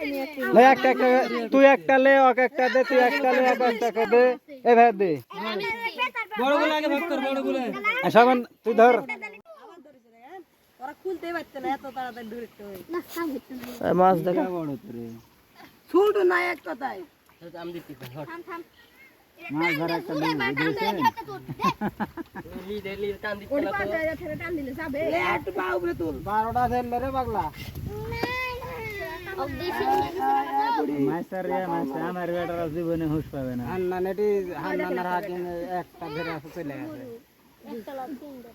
ले एक तू एक ले और एक दे तू एक ले एक दे ए भाई दे বড় গুলো আগে ভাগ কর বড় গুলো शगन तू धर ওরা খুলতেই পারছে না এত তাড়াতাড়ি ধরতে হয় না সাম হচ্ছে না माছ देखा बड़ रे ছোট না এক কথায় আম দিতে হট থাম থাম माछ धर एक ले লি টান দিতে ওই না পাটা ছেড়ে টান দিলে যাবে এ একটু পা উপরে তুল 12টা ধরলে রে পাগলা অবদেশে মাছার রে মাছ আমার বেটার জীবনে হুঁশ পাবে না হান্না নেটি হান্নার হাতে একটা ধরে চলে গেছে একটা লাভ তিনটা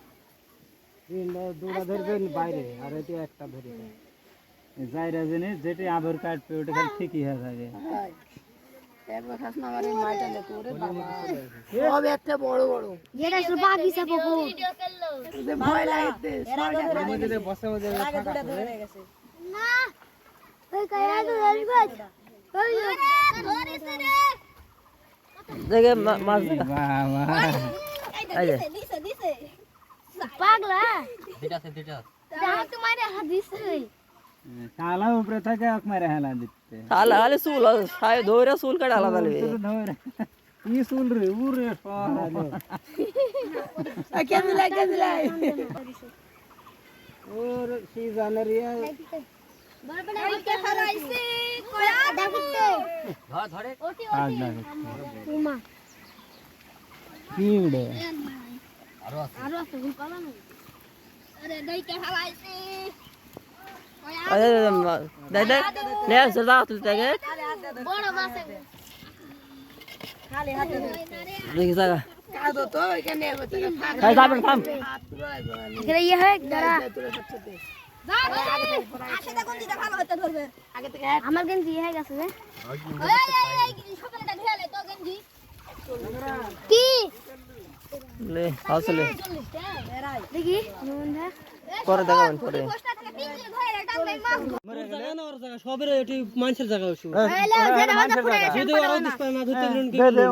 তিনটা দুটা ধরবেন বাইরে আর এটি একটা ধরে যাইরা জেনে যেটি আবার কাটবে ওটা খালি ঠিকই হয়ে থাকে একবার খাস না আমারে মাইটা লে তোরে বাবা সব একটা বড় বড় যেটা শুধু বাগিচা পকো যে ভয় লাগতে আমাদের বসে বসে আগে দুটা ধরে গেছে না ওই কায়া তো ধরবাজ ওই ধরিস রে দেখে মাছ বাবা দিছে দিছে পাগলা দিটা আছে দিটা দাও তোমারে হাত দিছে শালা উপরে থাকে এক মারে হেলা দিতে শালা আলে চুল সায় ধরে চুল কাটা আলাদা লাগবে ধরে ই সুল রে উরে সহালে কেমন লাগে ওর সি জানারিয়া বড় ওইটা হারাইছি কয়া দেখতে ধরে ওটি আগ লাগে উমা কি উড়ে আরো আছে আরো আছে ভুল পালা না আরে দইকে হারাইছি আরে দে দে নে সদা তুলতে গে বড় মাছ খালি হাতে দেখি জায়গা কাদো তো এখানে ভিতরে ফাঁক খাই যাবেন থাম হাত পুরো এখানে ইয়ে হয় দাঁড়া তোরে সবচেয়ে আশাটা কোন দিকে ভালো হতে ধরবে আগে থেকে আমার গেঞ্জি হয়ে গেছে রে এই সকালটা ধুয়ে লে তো গেঞ্জি কি লে আসলে দেখি বন্ধা পরে দেখাবেন পরে পোস্টার থেকে তিনটে ধরে রাখতাম মাছ মরে জায়গা না ওর জায়গা সবের এটি মানুষের জায়গা হইছে হ্যালো যেটা মাথা ফুটে গেছে যদি ওরা দিস পায় মাছ হইতে দে দে